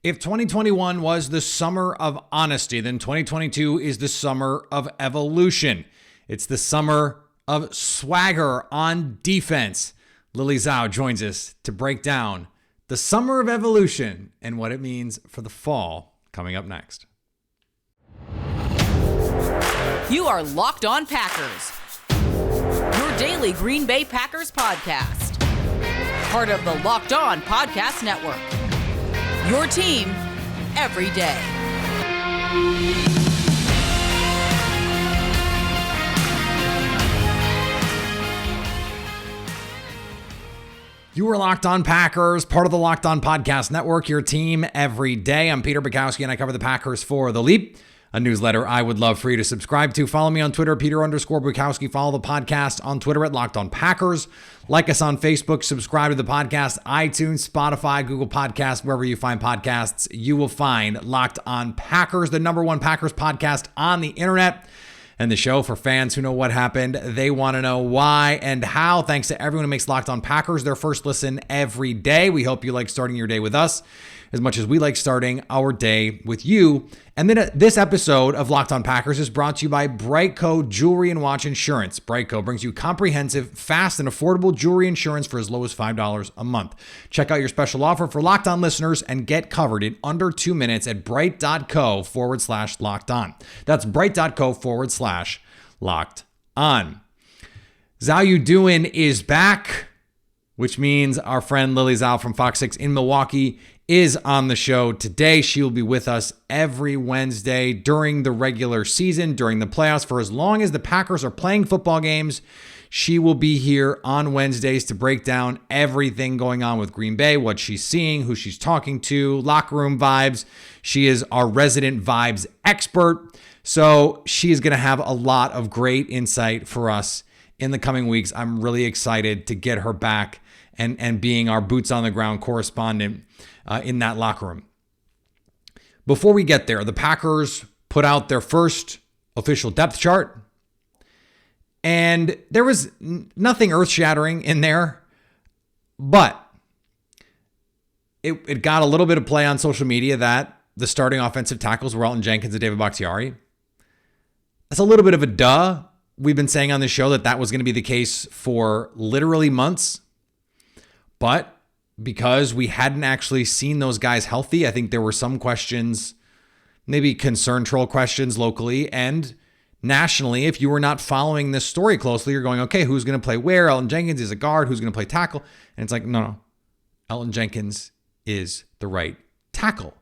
If 2021 was the summer of honesty, then 2022 is the summer of evolution. It's the summer of swagger on defense. Lily Zhao joins us to break down the summer of evolution and what it means for the fall, coming up next. You are Locked On Packers, your daily Green Bay Packers podcast. Part of the Locked On Podcast Network, your team every day. You are Locked On Packers, part of the Locked On Podcast Network, your team every day. I'm Peter Bukowski, and I cover the Packers for The Leap, a newsletter I would love for you to subscribe to. Follow me on Twitter, Peter_Bukowski. Follow the podcast on Twitter at Locked On Packers. Like us on Facebook. Subscribe to the podcast, iTunes, Spotify, Google Podcasts, wherever you find podcasts. You will find Locked On Packers, the number one Packers podcast on the internet. And the show for fans who know what happened. They want to know why and how. Thanks to everyone who makes Locked On Packers their first listen every day. We hope you like starting your day with us as much as we like starting our day with you. And then this episode of Locked On Packers is brought to you by BriteCo Jewelry and Watch Insurance. BriteCo brings you comprehensive, fast, and affordable jewelry insurance for as low as $5 a month. Check out your special offer for Locked On listeners and get covered in under 2 minutes at brite.co/locked on. That's brite.co/locked on. Zhao You Doing is back, which means our friend Lily Zhao from Fox 6 in Milwaukee is on the show today. She will be with us every Wednesday during the regular season, during the playoffs. For as long as the Packers are playing football games, she will be here on Wednesdays to break down everything going on with Green Bay, what she's seeing, who she's talking to, locker room vibes. She is our resident vibes expert. So she is going to have a lot of great insight for us in the coming weeks. I'm really excited to get her back and being our boots on the ground correspondent in that locker room. Before we get there, the Packers put out their first official depth chart, and there was nothing earth-shattering in there, but it got a little bit of play on social media that the starting offensive tackles were Elgton Jenkins and David Bakhtiari. That's a little bit of a duh. We've been saying on this show that was going to be the case for literally months, but because we hadn't actually seen those guys healthy, I think there were some questions, maybe concern troll questions locally and nationally. If you were not following this story closely, you're going, okay, who's going to play where? Elgton Jenkins is a guard. Who's going to play tackle? And it's like, no. Elgton Jenkins is the right tackle.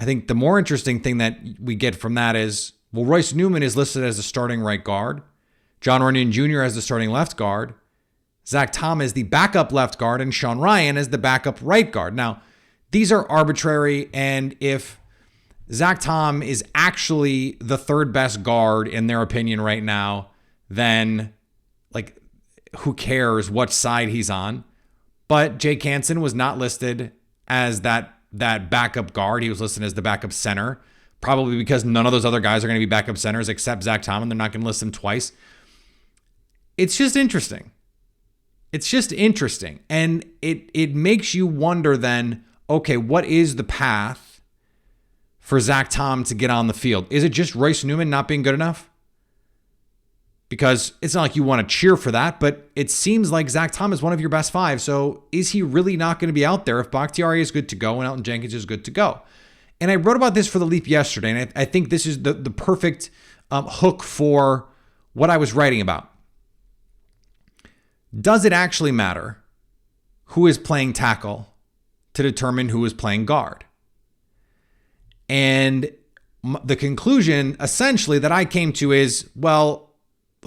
I think the more interesting thing that we get from that is, well, Royce Newman is listed as the starting right guard. John Runyon Jr. as the starting left guard. Zach Tom is the backup left guard, and Sean Ryan is the backup right guard. Now, these are arbitrary, and if Zach Tom is actually the third best guard in their opinion right now, then who cares what side he's on? But Jake Hansen was not listed as that backup guard. He was listed as the backup center, probably because none of those other guys are going to be backup centers except Zach Tom, and they're not going to list him twice. It's just interesting. And it makes you wonder then, okay, what is the path for Zach Tom to get on the field? Is it just Royce Newman not being good enough? Because it's not like you want to cheer for that, but it seems like Zach Tom is one of your best five. So is he really not going to be out there if Bakhtiari is good to go and Elgton Jenkins is good to go? And I wrote about this for The Leap yesterday, and I think this is the perfect hook for what I was writing about. Does it actually matter who is playing tackle to determine who is playing guard? And the conclusion essentially that I came to is, well,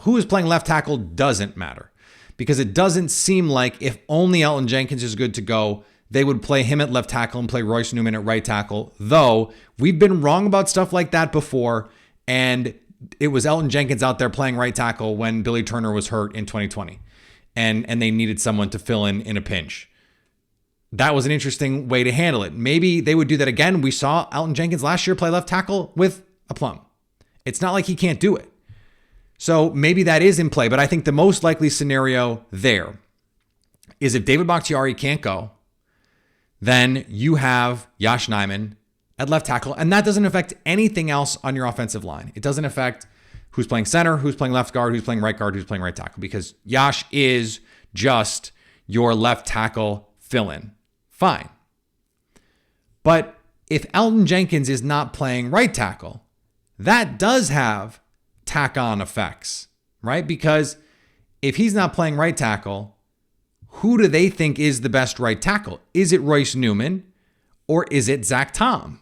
who is playing left tackle doesn't matter, because it doesn't seem like if only Elgton Jenkins is good to go, they would play him at left tackle and play Royce Newman at right tackle. Though we've been wrong about stuff like that before, and it was Elgton Jenkins out there playing right tackle when Billy Turner was hurt in 2020. And they needed someone to fill in a pinch. That was an interesting way to handle it. Maybe they would do that again. We saw Elgton Jenkins last year play left tackle with aplomb. It's not like he can't do it. So maybe that is in play, but I think the most likely scenario there is if David Bakhtiari can't go, then you have Yosh Nijman at left tackle, and that doesn't affect anything else on your offensive line. It doesn't affect who's playing center, who's playing left guard, who's playing right guard, who's playing right tackle, because Yosh is just your left tackle fill-in. Fine. But if Elgton Jenkins is not playing right tackle, that does have tack-on effects, right? Because if he's not playing right tackle, who do they think is the best right tackle? Is it Royce Newman or is it Zach Tom?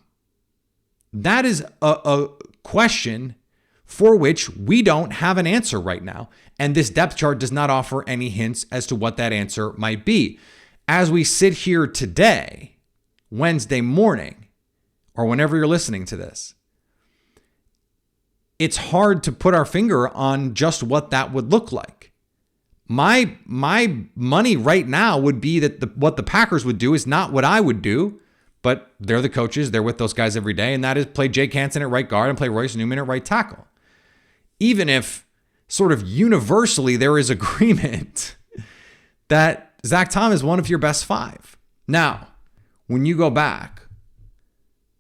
That is a question for which we don't have an answer right now. And this depth chart does not offer any hints as to what that answer might be. As we sit here today, Wednesday morning, or whenever you're listening to this, it's hard to put our finger on just what that would look like. My money right now would be that what the Packers would do is not what I would do, but they're the coaches. They're with those guys every day, and that is play Jake Hansen at right guard and play Royce Newman at right tackle. Even if sort of universally there is agreement that Zach Tom is one of your best five. Now, when you go back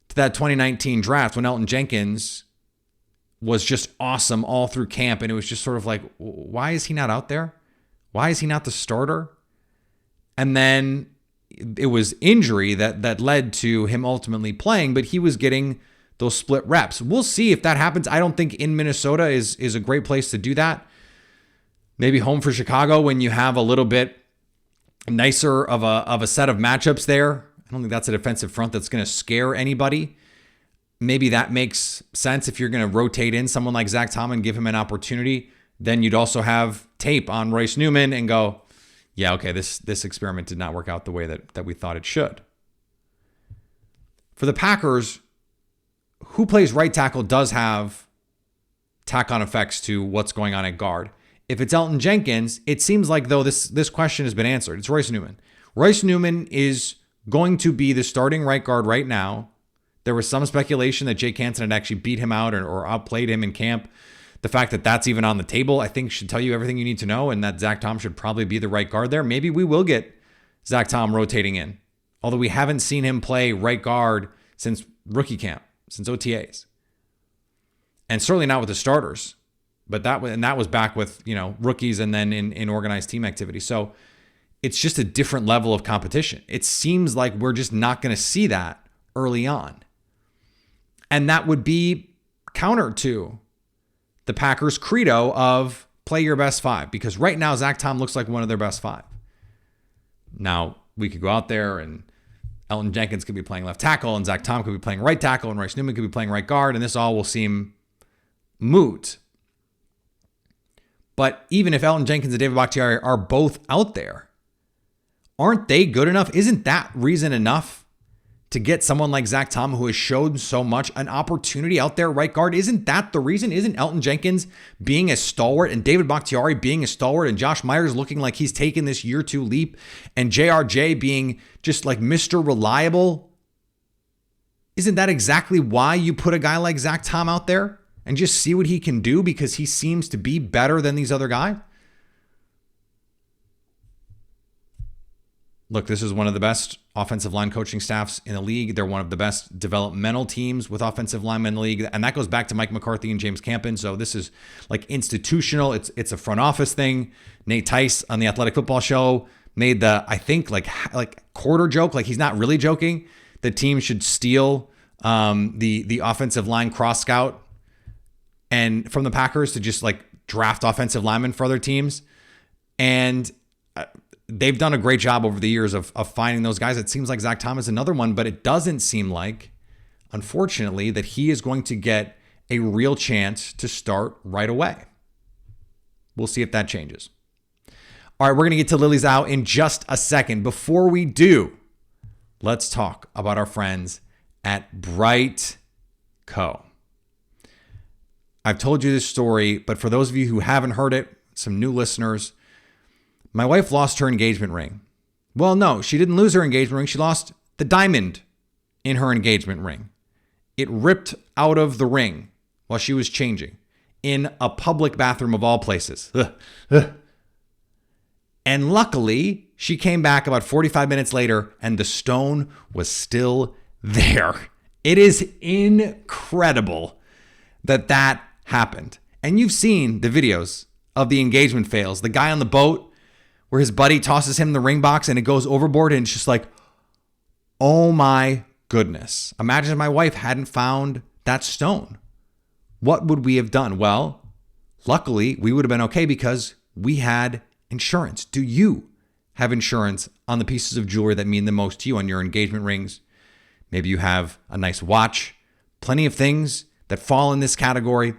to that 2019 draft when Elgton Jenkins was just awesome all through camp, and it was just sort of like, why is he not out there? Why is he not the starter? And then it was injury that led to him ultimately playing, but he was getting those split reps. We'll see if that happens. I don't think in Minnesota is a great place to do that. Maybe home for Chicago when you have a little bit nicer of a set of matchups there. I don't think that's a defensive front that's going to scare anybody. Maybe that makes sense if you're going to rotate in someone like Zach Tom and give him an opportunity. Then you'd also have tape on Royce Newman and go, yeah, okay, this experiment did not work out the way that we thought it should. For the Packers, who plays right tackle does have tack-on effects to what's going on at guard. If it's Elgton Jenkins, it seems like, though, this question has been answered. It's Royce Newman. Royce Newman is going to be the starting right guard right now. There was some speculation that Jake Hansen had actually beat him out or outplayed him in camp. The fact that that's even on the table, I think, should tell you everything you need to know, and that Zach Tom should probably be the right guard there. Maybe we will get Zach Tom rotating in, although we haven't seen him play right guard since rookie camp, since OTAs, and certainly not with the starters. But that was back with rookies and then in organized team activity. So it's just a different level of competition. It seems like we're just not going to see that early on, and that would be counter to the Packers' credo of play your best five, because right now Zach Tom looks like one of their best five. Now, we could go out there and Elgton Jenkins could be playing left tackle and Zach Tom could be playing right tackle and Royce Newman could be playing right guard, and this all will seem moot. But even if Elgton Jenkins and David Bakhtiari are both out there, aren't they good enough? Isn't that reason enough to get someone like Zach Tom, who has showed so much, an opportunity out there right guard? Isn't that the reason? Isn't Elgton Jenkins being a stalwart and David Bakhtiari being a stalwart and Josh Myers looking like he's taken this year two leap and JRJ being just like Mr. Reliable? Isn't that exactly why you put a guy like Zach Tom out there and just see what he can do, because he seems to be better than these other guys? Look, this is one of the best offensive line coaching staffs in the league. They're one of the best developmental teams with offensive linemen in the league. And that goes back to Mike McCarthy and James Campen. So this is like institutional. It's a front office thing. Nate Tice on the Athletic Football Show made the, I think, like quarter joke, like he's not really joking, that teams should steal the offensive line cross scout and from the Packers to just like draft offensive linemen for other teams. And they've done a great job over the years of finding those guys. It seems like Zach Tom is another one, but it doesn't seem like, unfortunately, that he is going to get a real chance to start right away. We'll see if that changes. All right, we're going to get to Lily Zhao in just a second. Before we do, let's talk about our friends at BriteCo. I've told you this story, but for those of you who haven't heard it, some new listeners, my wife lost her engagement ring. Well, no, she didn't lose her engagement ring. She lost the diamond in her engagement ring. It ripped out of the ring while she was changing in a public bathroom of all places. And luckily, she came back about 45 minutes later and the stone was still there. It is incredible that happened. And you've seen the videos of the engagement fails. The guy on the boat where his buddy tosses him the ring box and it goes overboard and it's just like, oh my goodness. Imagine if my wife hadn't found that stone. What would we have done? Well, luckily, we would have been okay because we had insurance. Do you have insurance on the pieces of jewelry that mean the most to you, on your engagement rings? Maybe you have a nice watch, plenty of things that fall in this category,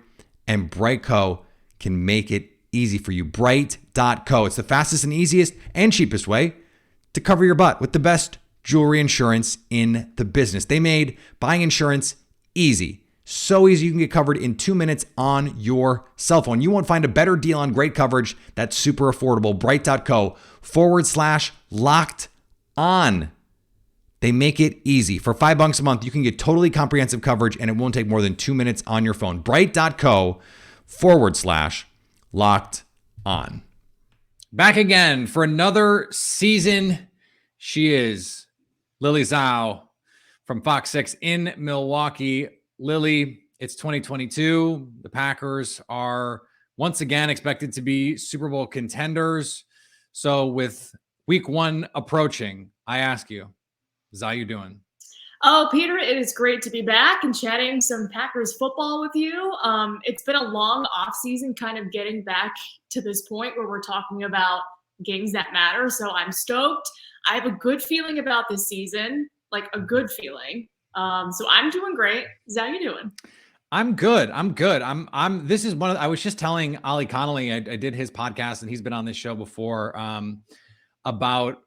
and BriteCo can make it easy for you. Brite.co. It's the fastest and easiest and cheapest way to cover your butt with the best jewelry insurance in the business. They made buying insurance easy. So easy you can get covered in 2 minutes on your cell phone. You won't find a better deal on great coverage that's super affordable. Brite.co/locked on. They make it easy. For $5 a month, you can get totally comprehensive coverage and it won't take more than 2 minutes on your phone. Brite.co/locked on. Back again for another season. She is Lily Zhao from Fox 6 in Milwaukee. Lily, it's 2022. The Packers are once again expected to be Super Bowl contenders. So with week 1 approaching, I ask you, how you doing? Oh, Peter, it is great to be back and chatting some Packers football with you. It's been a long offseason kind of getting back to this point where we're talking about games that matter. So I'm stoked. I have a good feeling about this season, like a good feeling. So I'm doing great. How you doing? I'm good. This is I was just telling Ollie Connolly, I did his podcast and he's been on this show before, about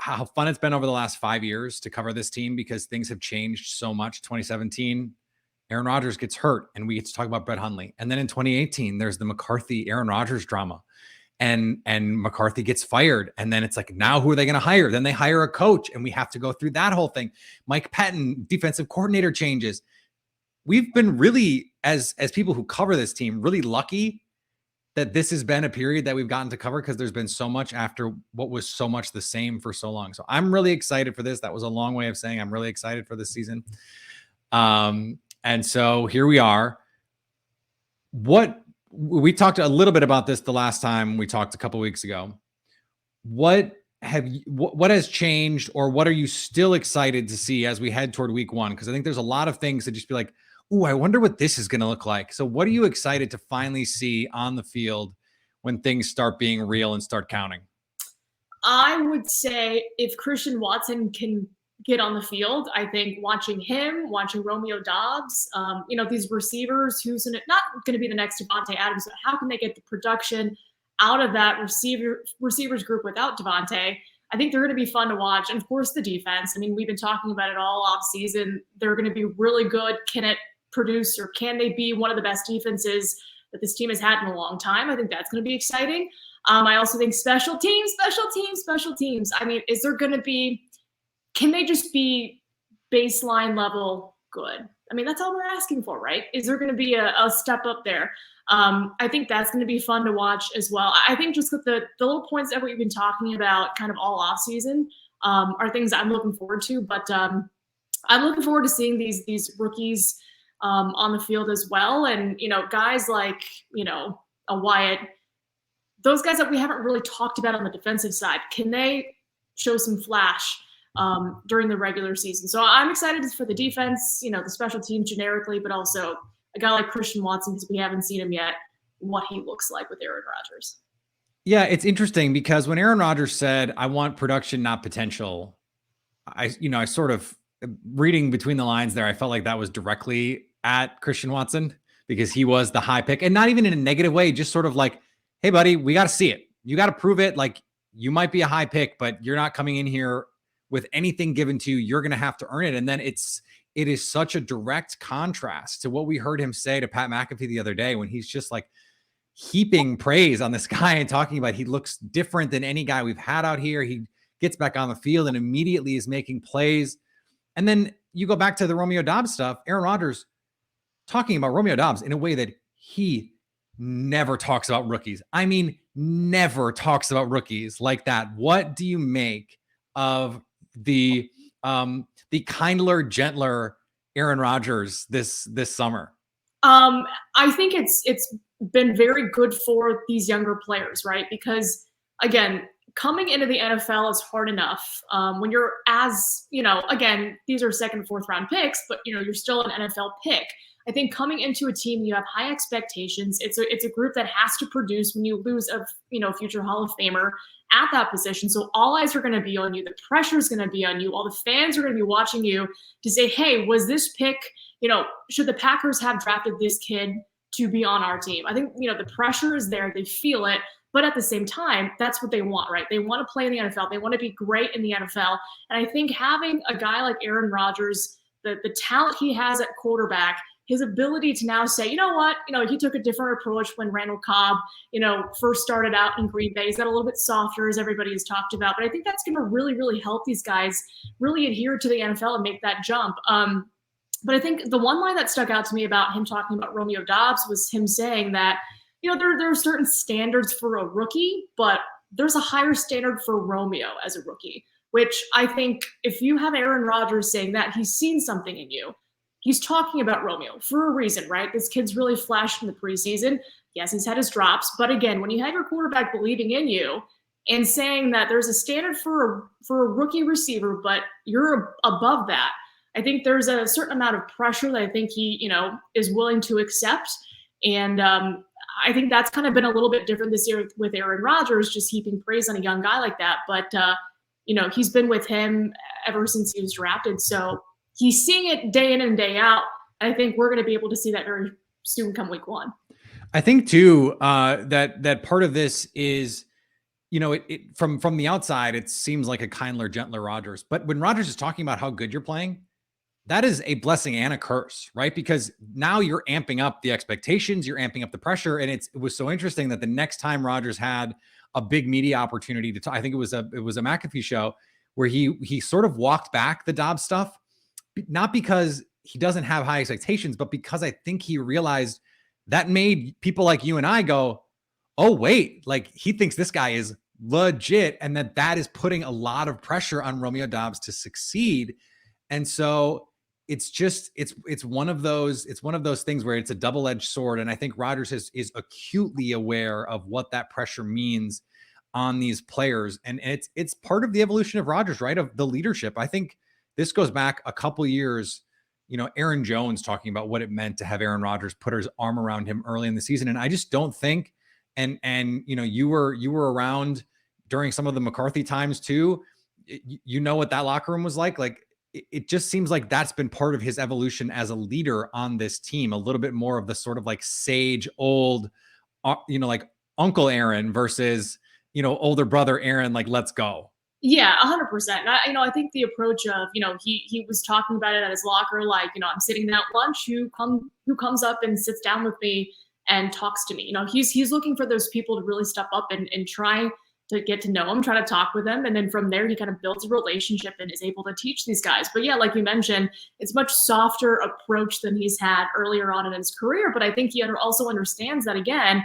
how fun it's been over the last 5 years to cover this team because things have changed so much. 2017, Aaron Rodgers gets hurt and we get to talk about Brett Hundley. And then in 2018, there's the McCarthy Aaron Rodgers drama. And McCarthy gets fired. And then it's like, now who are they going to hire? Then they hire a coach and we have to go through that whole thing. Mike Patton, defensive coordinator changes. We've been really, as people who cover this team, really lucky that this has been a period that we've gotten to cover because there's been so much after what was so much the same for so long. So I'm really excited for this. That was a long way of saying I'm really excited for this season. And so here we are. We talked a little bit about this the last time we talked a couple weeks ago. What has changed, or what are you still excited to see as we head toward week 1? Because I think there's a lot of things that just be like, ooh, I wonder what this is going to look like. So what are you excited to finally see on the field when things start being real and start counting? I would say if Christian Watson can get on the field, I think watching Romeo Doubs, these receivers, who's not going to be the next Devontae Adams, but how can they get the production out of that receivers group without Devontae? I think they're going to be fun to watch. And of course, the defense. I mean, we've been talking about it all off season. They're going to be really good. Can it produce, or can they be one of the best defenses that this team has had in a long time? I think that's going to be exciting. I also think special teams. I mean, can they just be baseline level good? I mean, that's all we're asking for, right? Is there going to be a step up there? I think that's going to be fun to watch as well. I think just with the little points that we've been talking about kind of all off season are things I'm looking forward to. But I'm looking forward to seeing these rookies on the field as well. And, guys like, a Wyatt, those guys that we haven't really talked about on the defensive side, can they show some flash during the regular season? So I'm excited for the defense, the special teams generically, but also a guy like Christian Watson, because we haven't seen him yet, what he looks like with Aaron Rodgers. Yeah, it's interesting because when Aaron Rodgers said, I want production, not potential, I sort of, reading between the lines there, I felt like that was directly at Christian Watson because he was the high pick, and not even in a negative way, just sort of like, hey buddy, we got to see it. You got to prove it. Like, you might be a high pick, but you're not coming in here with anything given to you. You're going to have to earn it. And then it is such a direct contrast to what we heard him say to Pat McAfee the other day when he's just like heaping praise on this guy and talking about he looks different than any guy we've had out here. He gets back on the field and immediately is making plays. And then you go back to the Romeo Doubs stuff, Aaron Rodgers talking about Romeo Doubs in a way that he never talks about rookies. I mean, never talks about rookies like that. What do you make of the kindler, gentler Aaron Rodgers this summer? I think it's been very good for these younger players, right? Because again, coming into the NFL is hard enough. When you're again, these are second, fourth round picks, but you're still an NFL pick. I think coming into a team, you have high expectations. It's a group that has to produce when you lose a future Hall of Famer at that position. So all eyes are going to be on you. The pressure is going to be on you. All the fans are going to be watching you to say, hey, was this pick, should the Packers have drafted this kid to be on our team? I think, the pressure is there. They feel it. But at the same time, that's what they want, right? They want to play in the NFL. They want to be great in the NFL. And I think having a guy like Aaron Rodgers, the talent he has at quarterback, his ability to now say, you know what, he took a different approach when Randall Cobb, first started out in Green Bay. He's got a little bit softer, as everybody has talked about. But I think that's going to really, really help these guys really adhere to the NFL and make that jump. But I think the one line that stuck out to me about him talking about Romeo Doubs was him saying that, there are certain standards for a rookie, but there's a higher standard for Romeo as a rookie, which I think if you have Aaron Rodgers saying that, he's seen something in you. He's talking about Romeo for a reason, right? This kid's really flashed in the preseason. Yes, he's had his drops. But again, when you have your quarterback believing in you and saying that there's a standard for a rookie receiver, but you're above that, I think there's a certain amount of pressure that I think he, is willing to accept. And I think that's kind of been a little bit different this year with Aaron Rodgers, just heaping praise on a young guy like that. But, he's been with him ever since he was drafted. So he's seeing it day in and day out. I think we're going to be able to see that very soon come week one. I think too, that part of this is, from the outside, it seems like a kindler, gentler Rodgers. But when Rodgers is talking about how good you're playing, that is a blessing and a curse, right? Because now you're amping up the expectations, you're amping up the pressure. And it was so interesting that the next time Rodgers had a big media opportunity to talk, I think it was a McAfee show where he sort of walked back the Dobbs stuff, not because he doesn't have high expectations, but because I think he realized that made people like you and I go, oh, wait, like he thinks this guy is legit. And that is putting a lot of pressure on Romeo Doubs to succeed. And so it's one of those things where it's a double-edged sword. And I think Rodgers is acutely aware of what that pressure means on these players. And it's part of the evolution of Rodgers, right? Of the leadership. I think this goes back a couple years, Aaron Jones talking about what it meant to have Aaron Rodgers put his arm around him early in the season. And I just don't think, and you were around during some of the McCarthy times too. What that locker room was like. Like, it just seems like that's been part of his evolution as a leader on this team, a little bit more of the sort of like sage old, like Uncle Aaron versus, older brother Aaron, like, let's go. Yeah, 100%. I think the approach of, he was talking about it at his locker, like, I'm sitting at lunch, who comes up and sits down with me and talks to me. He's looking for those people to really step up and try to get to know him, try to talk with him. And then from there, he kind of builds a relationship and is able to teach these guys. But yeah, like you mentioned, it's much softer approach than he's had earlier on in his career. But I think he also understands that, again,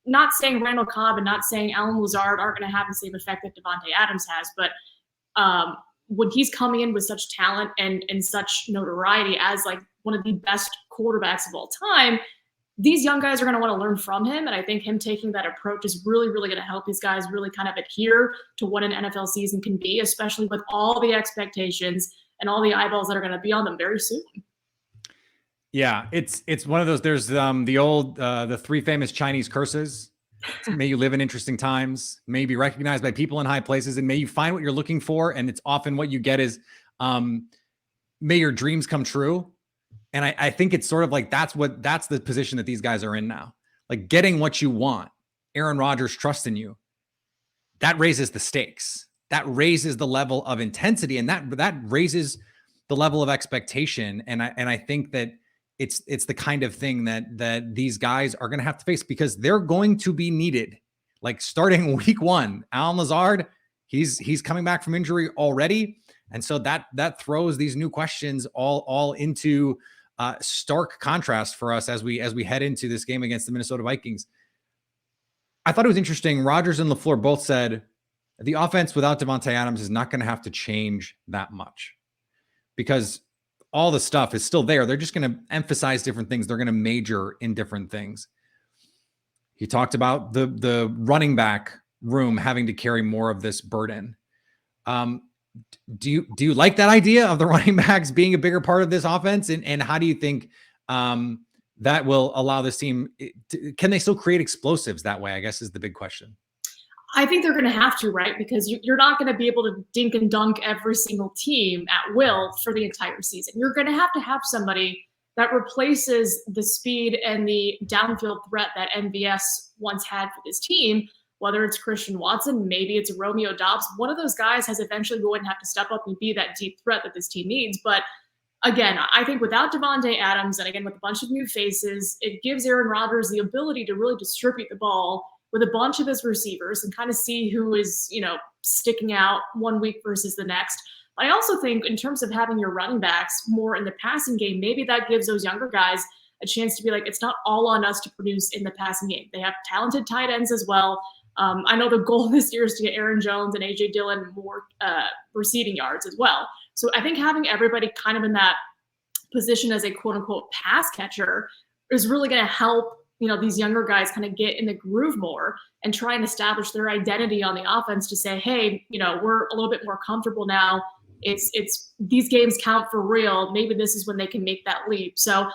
not saying Randall Cobb and not saying Alan Lazard aren't going to have the same effect that Devontae Adams has. But when he's coming in with such talent and such notoriety as like one of the best quarterbacks of all time, these young guys are going to want to learn from him. And I think him taking that approach is really, really going to help these guys really kind of adhere to what an NFL season can be, especially with all the expectations and all the eyeballs that are going to be on them very soon. Yeah, it's one of those, there's the three famous Chinese curses. May you live in interesting times, may you be recognized by people in high places, and may you find what you're looking for. And it's often what you get is, may your dreams come true. And I think it's sort of like, that's the position that these guys are in now. Like, getting what you want, Aaron Rodgers trusts in you. That raises the stakes. That raises the level of intensity, and that raises the level of expectation. And I think that it's the kind of thing that these guys are going to have to face, because they're going to be needed. Like, starting week one, Alan Lazard, he's coming back from injury already. And so that throws these new questions all into stark contrast for us as we head into this game against the Minnesota Vikings. I thought it was interesting. Rodgers and LaFleur both said the offense without Davante Adams is not going to have to change that much because all the stuff is still there. They're just going to emphasize different things. They're going to major in different things. He talked about the running back room having to carry more of this burden. Do you like that idea of the running backs being a bigger part of this offense? And how do you think that will allow this team? Can they still create explosives that way? I guess is the big question. I think they're going to have to, right? Because you're not going to be able to dink and dunk every single team at will for the entire season. You're going to have somebody that replaces the speed and the downfield threat that MVS once had for this team, whether it's Christian Watson, maybe it's Romeo Doubs. One of those guys has eventually going to have to step up and be that deep threat that this team needs. But again, I think without Davante Adams, and again, with a bunch of new faces, it gives Aaron Rodgers the ability to really distribute the ball with a bunch of his receivers and kind of see who is, sticking out one week versus the next. I also think in terms of having your running backs more in the passing game, maybe that gives those younger guys a chance to be like, it's not all on us to produce in the passing game. They have talented tight ends as well. I know the goal this year is to get Aaron Jones and A.J. Dillon more receiving yards as well. So I think having everybody kind of in that position as a quote-unquote pass catcher is really going to help these younger guys kind of get in the groove more and try and establish their identity on the offense to say, hey, we're a little bit more comfortable now. It's these games count for real. Maybe this is when they can make that leap. So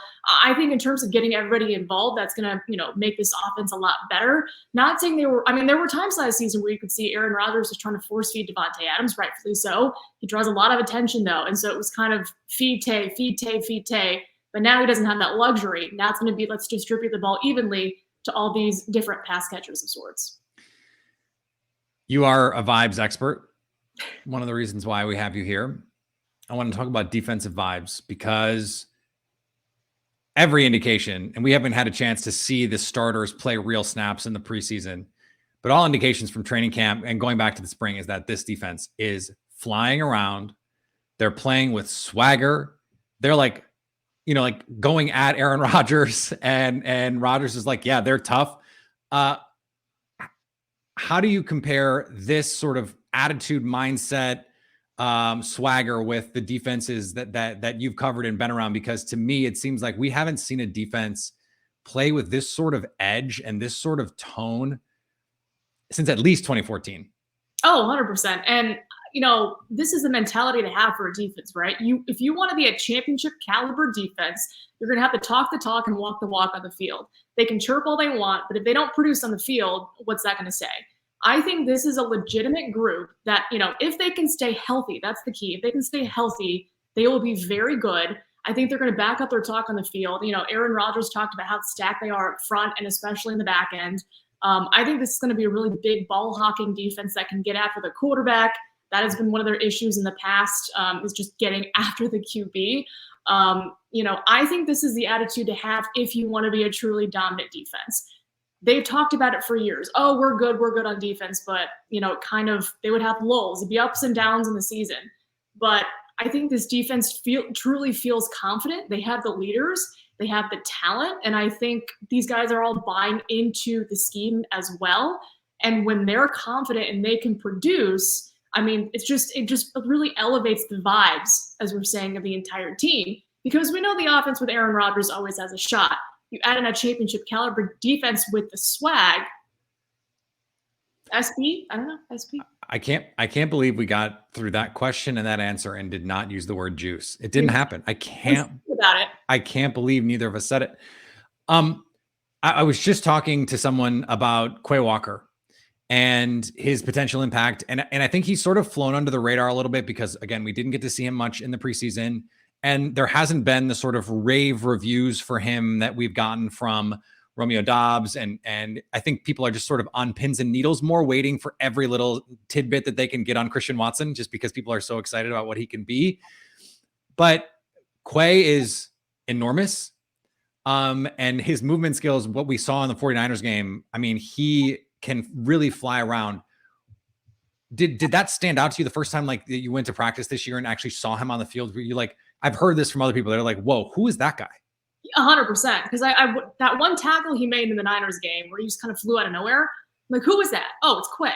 I think in terms of getting everybody involved, that's going to, make this offense a lot better. Not saying there were times last season where you could see Aaron Rodgers was trying to force feed Davante Adams, rightfully so. He draws a lot of attention though. And so it was kind of feed Tay. But now he doesn't have that luxury. Now it's going to be, let's distribute the ball evenly to all these different pass catchers of sorts. You are a vibes expert. One of the reasons why we have you here. I want to talk about defensive vibes because every indication, and we haven't had a chance to see the starters play real snaps in the preseason, but all indications from training camp and going back to the spring is that this defense is flying around. They're playing with swagger. They're like going at Aaron Rodgers and Rodgers is like, yeah, they're tough. How do you compare this sort of attitude, mindset, swagger with the defenses that you've covered and been around? Because to me, it seems like we haven't seen a defense play with this sort of edge and this sort of tone since at least 2014. Oh, 100%. And this is the mentality to have for a defense, right? If you want to be a championship caliber defense, you're going to have to talk the talk and walk the walk on the field. They can chirp all they want, but if they don't produce on the field, what's that going to say? I think this is a legitimate group that, if they can stay healthy, that's the key. If they can stay healthy, they will be very good. I think they're going to back up their talk on the field. Aaron Rodgers talked about how stacked they are up front and especially in the back end. I think this is going to be a really big ball hawking defense that can get after the quarterback. That has been one of their issues in the past, is just getting after the QB. I think this is the attitude to have if you want to be a truly dominant defense. They've talked about it for years. Oh, we're good on defense, but they would have lulls. It'd be ups and downs in the season. But I think this defense truly feels confident. They have the leaders, they have the talent, and I think these guys are all buying into the scheme as well. And when they're confident and they can produce, it just really elevates the vibes, as we're saying, of the entire team, because we know the offense with Aaron Rodgers always has a shot. You add in a championship caliber defense with the swag. SP? I don't know. SP? I can't believe we got through that question and that answer and did not use the word juice. It didn't happen. I can't believe neither of us said it. I was just talking to someone about Quay Walker and his potential impact. And I think he's sort of flown under the radar a little bit because, again, we didn't get to see him much in the preseason. And there hasn't been the sort of rave reviews for him that we've gotten from Romeo Doubs. And I think people are just sort of on pins and needles more, waiting for every little tidbit that they can get on Christian Watson, just because people are so excited about what he can be. But Quay is enormous. And his movement skills, what we saw in the 49ers game, he can really fly around. Did that stand out to you the first time, like, you went to practice this year and actually saw him on the field? Were you like, I've heard this from other people. They're like, whoa, who is that guy? 100%. Because I that one tackle he made in the Niners game where he just kind of flew out of nowhere. I'm like, who was that? Oh, it's Quay.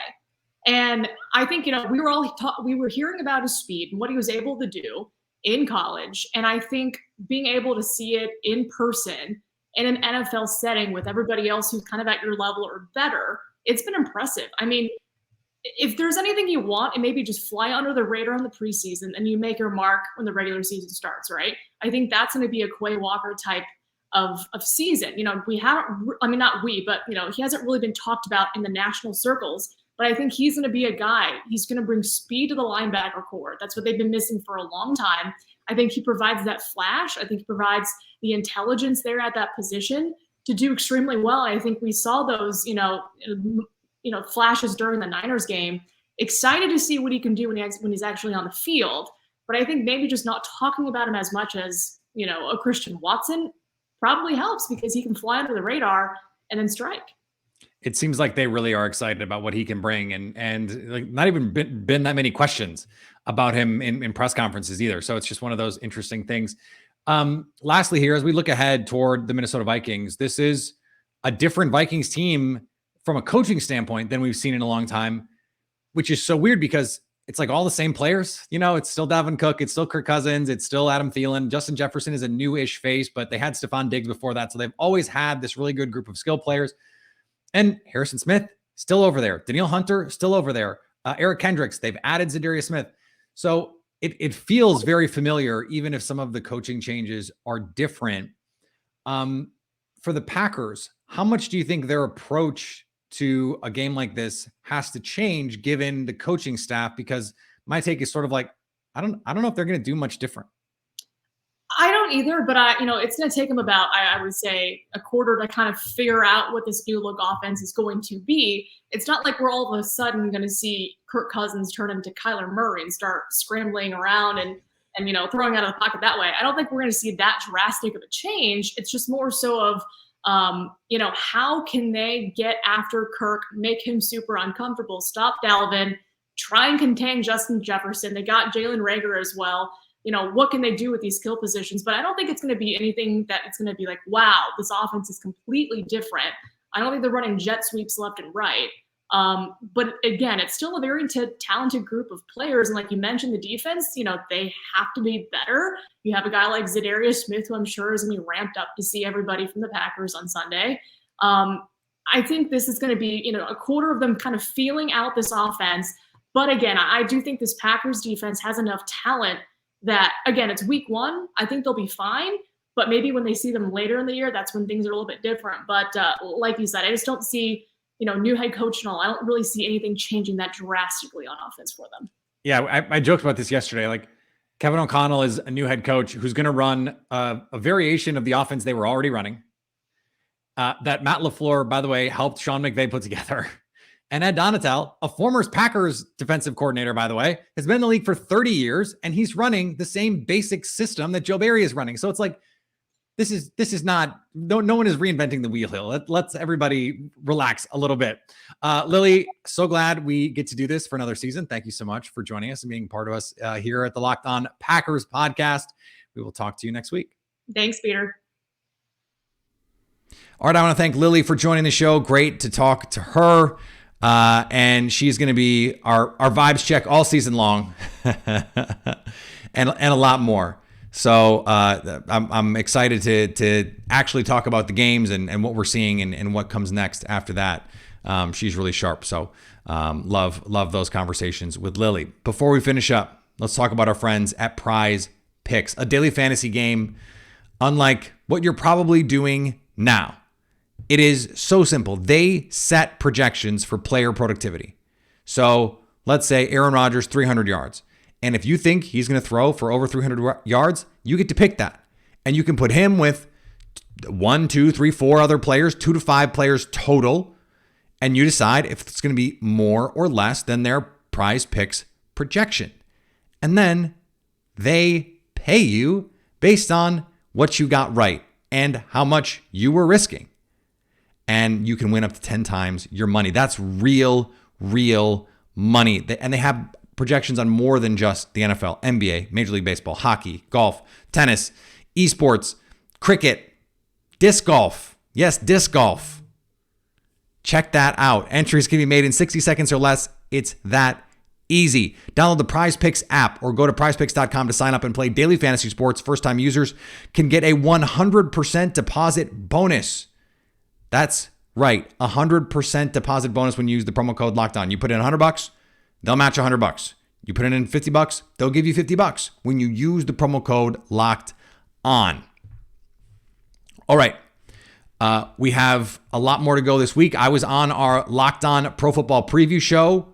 And I think, we were hearing about his speed and what he was able to do in college. And I think being able to see it in person in an NFL setting with everybody else who's kind of at your level or better, it's been impressive. I mean, if there's anything you want, it maybe just fly under the radar in the preseason and you make your mark when the regular season starts, right? I think that's going to be a Quay Walker type of season. We haven't, not we, but, he hasn't really been talked about in the national circles, but I think he's going to be a guy. He's going to bring speed to the linebacker core. That's what they've been missing for a long time. I think he provides that flash. I think he provides the intelligence there at that position to do extremely well. I think we saw those, flashes during the Niners game. Excited to see what he can do when he's actually on the field. But I think maybe just not talking about him as much as, a Christian Watson probably helps because he can fly under the radar and then strike. It seems like they really are excited about what he can bring, and like not even been that many questions about him in press conferences either. So it's just one of those interesting things. Lastly here, as we look ahead toward the Minnesota Vikings, this is a different Vikings team from a coaching standpoint than we've seen in a long time, which is so weird because it's like all the same players. It's still Dalvin Cook. It's still Kirk Cousins. It's still Adam Thielen. Justin Jefferson is a new-ish face, but they had Stephon Diggs before that. So they've always had this really good group of skill players. And Harrison Smith, still over there. Danielle Hunter, still over there. Eric Kendricks, they've added Zadarius Smith. So it feels very familiar, even if some of the coaching changes are different. For the Packers, how much do you think their approach to a game like this has to change given the coaching staff? Because my take is sort of like, I don't know if they're going to do much different. I don't either, but it's going to take them about, I would say, a quarter to kind of figure out what this new look offense is going to be. It's not like we're all of a sudden going to see Kirk Cousins turn into Kyler Murray and start scrambling around and throwing out of the pocket that way. I don't think we're going to see that drastic of a change. It's just more so of, how can they get after Kirk, make him super uncomfortable, stop Dalvin, try and contain Justin Jefferson. They got Jalen Reagor as well. What can they do with these skill positions? But I don't think it's going to be anything that it's going to be like, wow, this offense is completely different. I don't think they're running jet sweeps left and right. But again, it's still a very talented group of players. And like you mentioned, the defense, they have to be better. You have a guy like Zadarius Smith, who I'm sure is going to be ramped up to see everybody from the Packers on Sunday. I think this is going to be, a quarter of them kind of feeling out this offense. But again, I do think this Packers defense has enough talent that, again, it's week one. I think they'll be fine. But maybe when they see them later in the year, that's when things are a little bit different. But like you said, I just don't see, new head coach and all. I don't really see anything changing that drastically on offense for them. Yeah, I joked about this yesterday. Like, Kevin O'Connell is a new head coach who's going to run a variation of the offense they were already running. That Matt LaFleur, by the way, helped Sean McVay put together. And Ed Donatel, a former Packers defensive coordinator, by the way, has been in the league for 30 years, and he's running the same basic system that Joe Barry is running. So it's like, this is not, no one is reinventing the wheel here. Let's everybody relax a little bit. Lily, so glad we get to do this for another season. Thank you so much for joining us and being part of us here at the Locked On Packers podcast. We will talk to you next week. Thanks, Peter. All right, I want to thank Lily for joining the show. Great to talk to her. And she's going to be our vibes check all season long and a lot more. So I'm excited to actually talk about the games and what we're seeing and what comes next after that. She's really sharp. So love those conversations with Lily. Before we finish up, let's talk about our friends at PrizePicks, a daily fantasy game unlike what you're probably doing now. It is so simple. They set projections for player productivity. So let's say Aaron Rodgers, 300 yards. And if you think he's going to throw for over 300 yards, you get to pick that. And you can put him with 1, 2, 3, 4 other players, 2 to 5 players total. And you decide if it's going to be more or less than their PrizePicks projection. And then they pay you based on what you got right and how much you were risking. And you can win up to 10 times your money. That's real money. And they have projections on more than just the NFL, NBA, Major League Baseball, hockey, golf, tennis, esports, cricket, disc golf. Yes, disc golf. Check that out. Entries can be made in 60 seconds or less. It's that easy. Download the PrizePicks app or go to prizepicks.com to sign up and play daily fantasy sports. First-time users can get a 100% deposit bonus. That's right, 100% deposit bonus when you use the promo code LOCKEDON. You put in $100, they'll match $100. You put in $50, they'll give you $50 when you use the promo code LOCKEDON. All right. We have a lot more to go this week. I was on our Locked On Pro Football Preview show.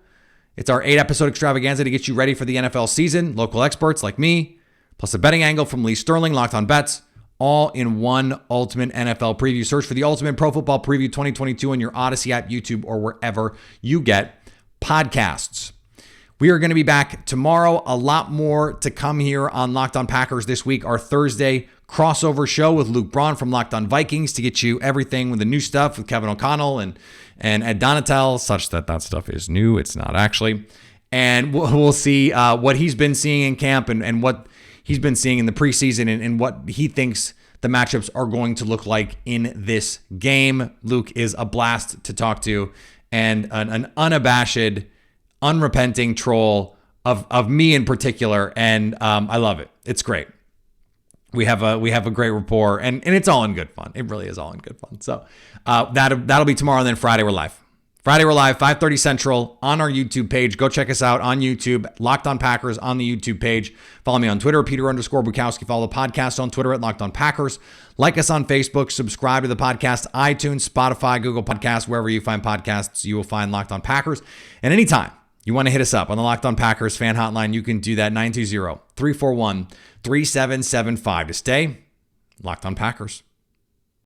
It's our 8-episode extravaganza to get you ready for the NFL season. Local experts like me, plus a betting angle from Lee Sterling, Locked On Bets, all in one ultimate NFL preview. Search for the Ultimate Pro Football Preview 2022 on your Odyssey app, YouTube, or wherever you get podcasts. We are going to be back tomorrow. A lot more to come here on Locked On Packers this week. Our Thursday crossover show with Luke Braun from Locked On Vikings to get you everything with the new stuff with Kevin O'Connell and Ed Donatel, such that stuff is new. It's not actually. And we'll see what he's been seeing in camp and what he's been seeing in the preseason and what he thinks the matchups are going to look like in this game. Luke is a blast to talk to and an unabashed, unrepenting troll of me in particular. And I love it. It's great. We have a great rapport and it's all in good fun. It really is all in good fun. So that'll be tomorrow. And then Friday we're live. 5:30 Central on our YouTube page. Go check us out on YouTube. Locked On Packers on the YouTube page. Follow me on Twitter, Peter_Bukowski. Follow the podcast on Twitter at Locked On Packers. Like us on Facebook. Subscribe to the podcast, iTunes, Spotify, Google Podcasts, wherever you find podcasts, you will find Locked On Packers. And anytime you want to hit us up on the Locked On Packers fan hotline, you can do that 920-341-3775 to stay Locked On Packers.